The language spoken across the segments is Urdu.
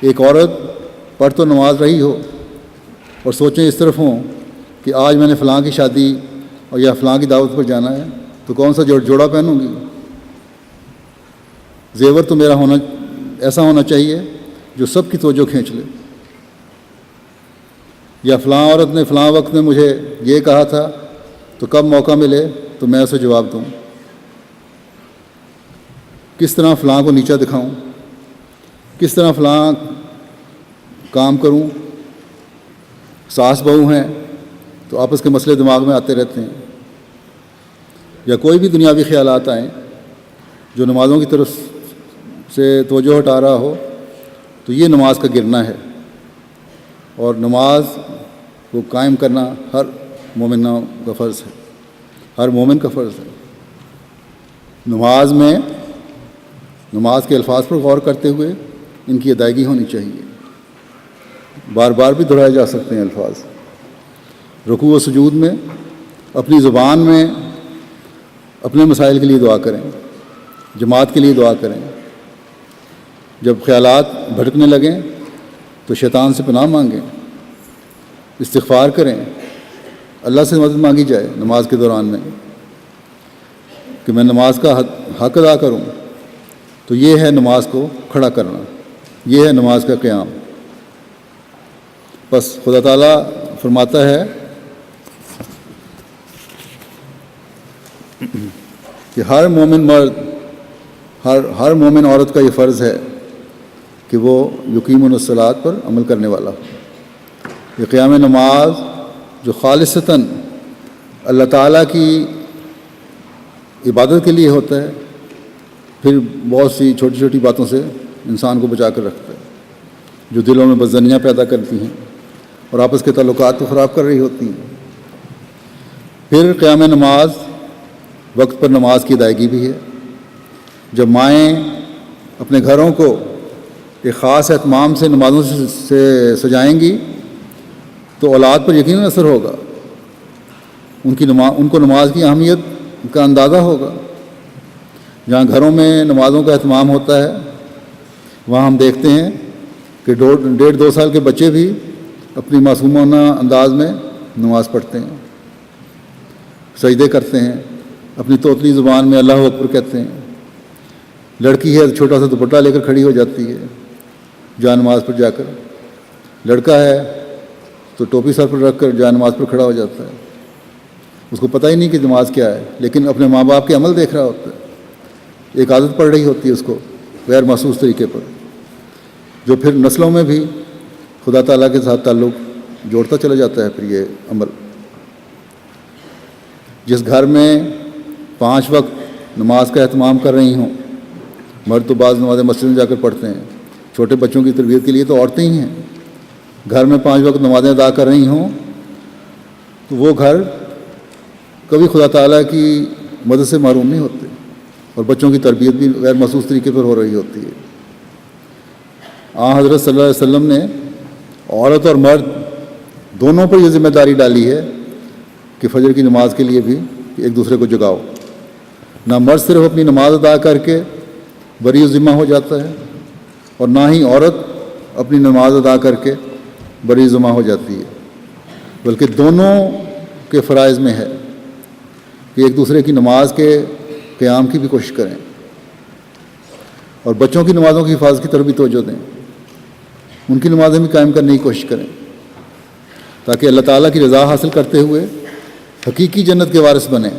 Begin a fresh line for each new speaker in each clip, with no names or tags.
ایک عورت پڑھ تو نماز رہی ہو اور سوچیں اس طرف ہوں کہ آج میں نے فلاں کی شادی اور یا فلاں کی دعوت پر جانا ہے تو کون سا جوڑا پہنوں گی؟ زیور تو میرا ایسا ہونا چاہیے جو سب کی توجہ کھینچ لے. یا فلاں عورت نے فلاں وقت میں مجھے یہ کہا تھا تو کب موقع ملے تو میں اسے جواب دوں. کس طرح فلاں کو نیچا دکھاؤں، کس طرح فلاں کام کروں. ساس بہو ہیں تو آپس کے مسئلے دماغ میں آتے رہتے ہیں. یا کوئی بھی دنیاوی خیالات آئیں جو نمازوں کی طرف سے توجہ ہٹا رہا ہو تو یہ نماز کا گرنا ہے. اور نماز کو قائم کرنا ہر مومن کا فرض ہے، ہر مومن کا فرض ہے. نماز کے الفاظ پر غور کرتے ہوئے ان کی ادائیگی ہونی چاہیے. بار بار بھی دہرائے جا سکتے ہیں الفاظ. رکوع و سجود میں اپنی زبان میں اپنے مسائل کے لیے دعا کریں، جماعت کے لیے دعا کریں. جب خیالات بھٹکنے لگیں تو شیطان سے پناہ مانگیں، استغفار کریں، اللہ سے مدد مانگی جائے نماز کے دوران میں کہ میں نماز کا حق ادا کروں. تو یہ ہے نماز کو کھڑا کرنا، یہ ہے نماز کا قیام. بس خدا تعالیٰ فرماتا ہے کہ ہر مومن مرد، ہر مومن عورت کا یہ فرض ہے کہ وہ یقیمون الصلاۃ پر عمل کرنے والا ہو. یہ قیام نماز جو خالصتاً اللہ تعالیٰ کی عبادت کے لیے ہوتا ہے، پھر بہت سی چھوٹی چھوٹی باتوں سے انسان کو بچا کر رکھتا ہے جو دلوں میں بدظنیاں پیدا کرتی ہیں اور آپس کے تعلقات کو خراب کر رہی ہوتی ہیں. پھر قیام نماز وقت پر نماز کی ادائیگی بھی ہے. جب مائیں اپنے گھروں کو ایک خاص اہتمام سے نمازوں سے سجائیں گی تو اولاد پر یقیناً اثر ہوگا. ان کو نماز کی اہمیت کا اندازہ ہوگا. جہاں گھروں میں نمازوں کا اہتمام ہوتا ہے وہاں ہم دیکھتے ہیں کہ 1.5-2 سال کے بچے بھی اپنی معصومانہ انداز میں نماز پڑھتے ہیں، سجدے کرتے ہیں، اپنی توتلی زبان میں اللہ اکبر کہتے ہیں. لڑکی ہے تو چھوٹا سا دوپٹہ لے کر کھڑی ہو جاتی ہے جا نماز پر جا کر. لڑکا ہے تو ٹوپی سر پر رکھ کر جا نماز پر کھڑا ہو جاتا ہے. اس کو پتہ ہی نہیں کہ نماز کیا ہے، لیکن اپنے ماں باپ کے عمل دیکھ رہا ہوتا ہے. ایک عادت پڑ رہی ہوتی ہے اس کو غیر محسوس طریقے پر، جو پھر نسلوں میں بھی خدا تعالیٰ کے ساتھ تعلق جوڑتا چلا جاتا ہے. پھر یہ عمل جس گھر میں 5 وقت نماز کا اہتمام کر رہی ہوں، مرد تو بعض نمازیں مسجد میں جا کر پڑھتے ہیں، چھوٹے بچوں کی تربیت کے لیے تو عورتیں ہی ہیں. گھر میں 5 وقت نمازیں ادا کر رہی ہوں تو وہ گھر کبھی خدا تعالیٰ کی مدد سے محروم نہیں ہوتے اور بچوں کی تربیت بھی غیر محسوس طریقے پر ہو رہی ہوتی ہے. حضرت صلی اللہ علیہ وسلم نے عورت اور مرد دونوں پر یہ ذمہ داری ڈالی ہے کہ فجر کی نماز کے لیے بھی ایک دوسرے کو جگاؤ. نہ مرد صرف اپنی نماز ادا کر کے بری ذمہ ہو جاتا ہے اور نہ ہی عورت اپنی نماز ادا کر کے بری ذمہ ہو جاتی ہے، بلکہ دونوں کے فرائض میں ہے کہ ایک دوسرے کی نماز کے قیام کی بھی کوشش کریں اور بچوں کی نمازوں کی حفاظت کی طرف بھی توجہ دیں. ان کی نمازیں بھی قائم کرنے کی کوشش کریں تاکہ اللہ تعالیٰ کی رضا حاصل کرتے ہوئے حقیقی جنت کے وارث بنیں.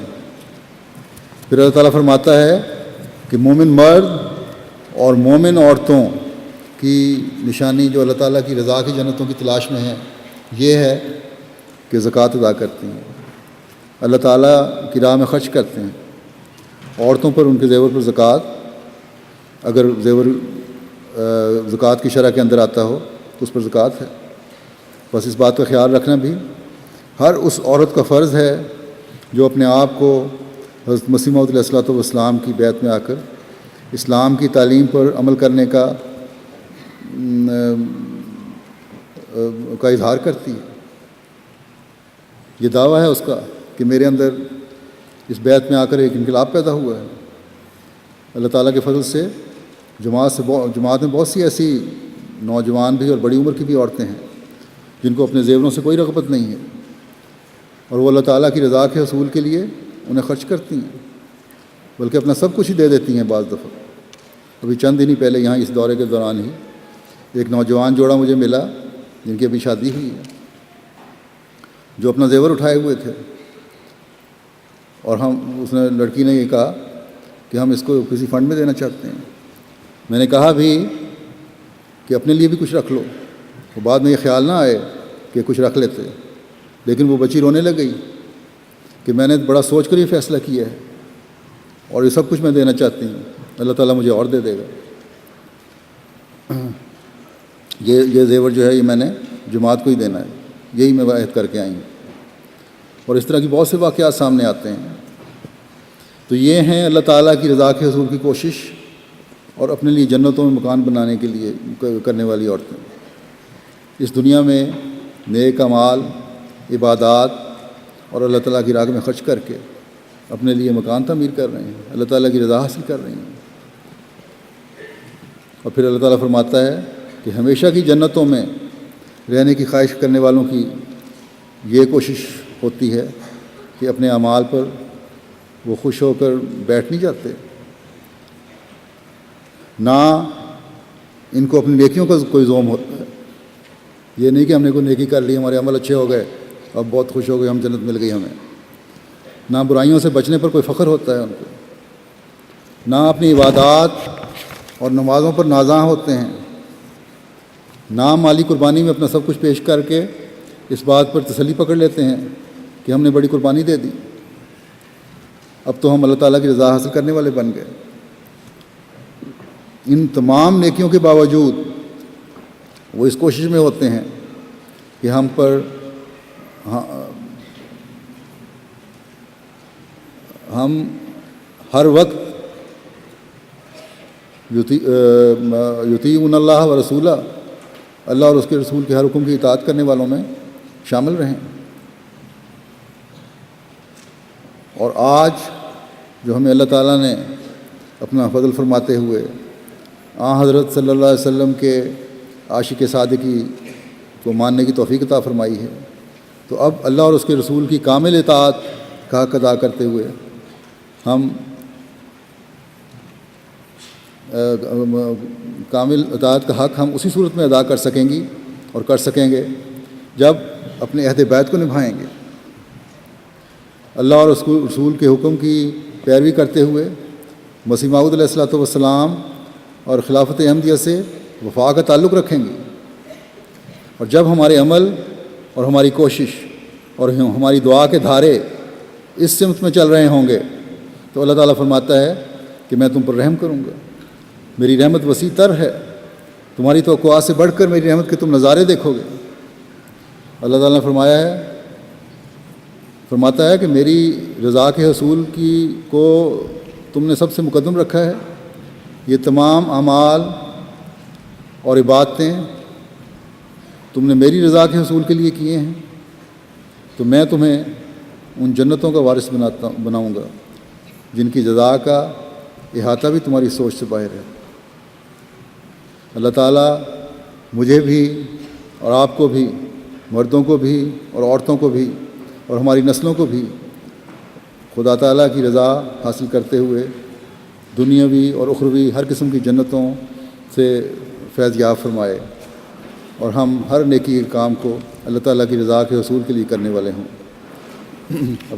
پھر اللہ تعالیٰ فرماتا ہے کہ مومن مرد اور مومن عورتوں کی نشانی جو اللہ تعالیٰ کی رضا کی جنتوں کی تلاش میں ہے یہ ہے کہ زکوٰۃ ادا کرتی ہیں، اللہ تعالیٰ کی راہ میں خرچ کرتے ہیں. عورتوں پر ان کے زیور پر زکوٰۃ، اگر زیور زکوٰۃ کی شرح کے اندر آتا ہو تو اس پر زکوٰۃ ہے. بس اس بات کا خیال رکھنا بھی ہر اس عورت کا فرض ہے جو اپنے آپ کو حضرت مسیح موعود علیہ الصلوۃ والسلام کی بیعت میں آ کر اسلام کی تعلیم پر عمل کرنے کا اظہار کرتی ہے. یہ دعویٰ ہے اس کا کہ میرے اندر اس بیعت میں آ کر ایک انقلاب پیدا ہوا ہے. اللہ تعالیٰ کے فضل سے جماعت میں بہت سی ایسی نوجوان بھی اور بڑی عمر کی بھی عورتیں ہیں جن کو اپنے زیوروں سے کوئی رغبت نہیں ہے، اور وہ اللہ تعالیٰ کی رضا کے حصول کے لیے انہیں خرچ کرتی ہیں، بلکہ اپنا سب کچھ ہی دے دیتی ہیں بعض دفعہ۔ ابھی چند دن ہی پہلے یہاں اس دورے کے دوران ہی ایک نوجوان جوڑا مجھے ملا جن کی ابھی شادی ہوئی ہے، جو اپنا زیور اٹھائے ہوئے تھے، اور اس نے لڑکی نے یہ کہا کہ ہم اس کو کسی فنڈ میں دینا چاہتے ہیں۔ میں نے کہا بھی کہ اپنے لیے بھی کچھ رکھ لو، تو بعد میں یہ خیال نہ آئے کہ کچھ رکھ لیتے، لیکن وہ بچی رونے لگ گئی کہ میں نے بڑا سوچ کر یہ فیصلہ کیا ہے اور یہ سب کچھ میں دینا چاہتی ہوں، اللہ تعالیٰ مجھے اور دے دے گا۔ یہ زیور جو ہے یہ میں نے جماعت کو ہی دینا ہے، یہی میں عہد کر کے آئی ہوں۔ اور اس طرح کی بہت سے واقعات سامنے آتے ہیں۔ تو یہ ہیں اللہ تعالیٰ کی رضا کے حصول کی کوشش اور اپنے لیے جنتوں میں مکان بنانے کے لیے کرنے والی عورتیں، اس دنیا میں نیک اعمال، عبادات اور اللہ تعالیٰ کی راہ میں خرچ کر کے اپنے لیے مکان تعمیر کر رہے ہیں، اللہ تعالیٰ کی رضا حاصل کر رہے ہیں۔ اور پھر اللہ تعالیٰ فرماتا ہے کہ ہمیشہ کی جنتوں میں رہنے کی خواہش کرنے والوں کی یہ کوشش ہوتی ہے کہ اپنے اعمال پر وہ خوش ہو کر بیٹھ نہیں جاتے، نہ ان کو اپنی نیکیوں کا کوئی زوم ہوتا ہے۔ یہ نہیں کہ ہم نے کوئی نیکی کر لی، ہمارے عمل اچھے ہو گئے، اب بہت خوش ہو گئے، ہم جنت مل گئی ہمیں۔ نہ برائیوں سے بچنے پر کوئی فخر ہوتا ہے ان کو، نہ اپنی عبادات اور نمازوں پر نازاں ہوتے ہیں، نہ مالی قربانی میں اپنا سب کچھ پیش کر کے اس بات پر تسلی پکڑ لیتے ہیں کہ ہم نے بڑی قربانی دے دی، اب تو ہم اللہ تعالیٰ کی رضا حاصل کرنے والے بن گئے۔ ان تمام نیکیوں کے باوجود وہ اس کوشش میں ہوتے ہیں کہ ہم پر ہم ہر وقت یطیعون اللہ و رسولہ، اللہ اور اس کے رسول کے ہر حکم کی اطاعت کرنے والوں میں شامل رہیں۔ اور آج جو ہمیں اللہ تعالیٰ نے اپنا فضل فرماتے ہوئے حضرت صلی اللہ علیہ وسلم کے عاشق صادقی کو ماننے کی توفیق عطا فرمائی ہے، تو اب اللہ اور اس کے رسول کی کامل اطاعت کا حق ادا کرتے ہوئے ہم کامل اطاعت کا حق ہم اسی صورت میں ادا کر سکیں گی اور کر سکیں گے جب اپنے عہد بیعت کو نبھائیں گے، اللہ اور اس رسول کے حکم کی پیروی کرتے ہوئے مسیح موعود علیہ الصلوۃ والسلام اور خلافت احمدیہ سے وفا کا تعلق رکھیں گے۔ اور جب ہمارے عمل اور ہماری کوشش اور ہماری دعا کے دھارے اس سمت میں چل رہے ہوں گے تو اللہ تعالیٰ فرماتا ہے کہ میں تم پر رحم کروں گا، میری رحمت وسیع تر ہے، تمہاری توقعات سے بڑھ کر میری رحمت کے تم نظارے دیکھو گے۔ اللہ تعالیٰ نے فرماتا ہے کہ میری رضا کے حصول کو تم نے سب سے مقدم رکھا ہے، یہ تمام اعمال اور عبادتیں تم نے میری رضا کے حصول کے لیے کیے ہیں، تو میں تمہیں ان جنتوں کا وارث بناؤں گا جن کی جزا کا احاطہ بھی تمہاری سوچ سے باہر ہے۔ اللہ تعالیٰ مجھے بھی اور آپ کو بھی، مردوں کو بھی اور عورتوں کو بھی اور ہماری نسلوں کو بھی خدا تعالیٰ کی رضا حاصل کرتے ہوئے دنیاوی اور اخروی ہر قسم کی جنتوں سے فیض یاب فرمائے، اور ہم ہر نیکی کام کو اللہ تعالیٰ کی رضا کے حصول کے لیے کرنے والے ہوں۔ اب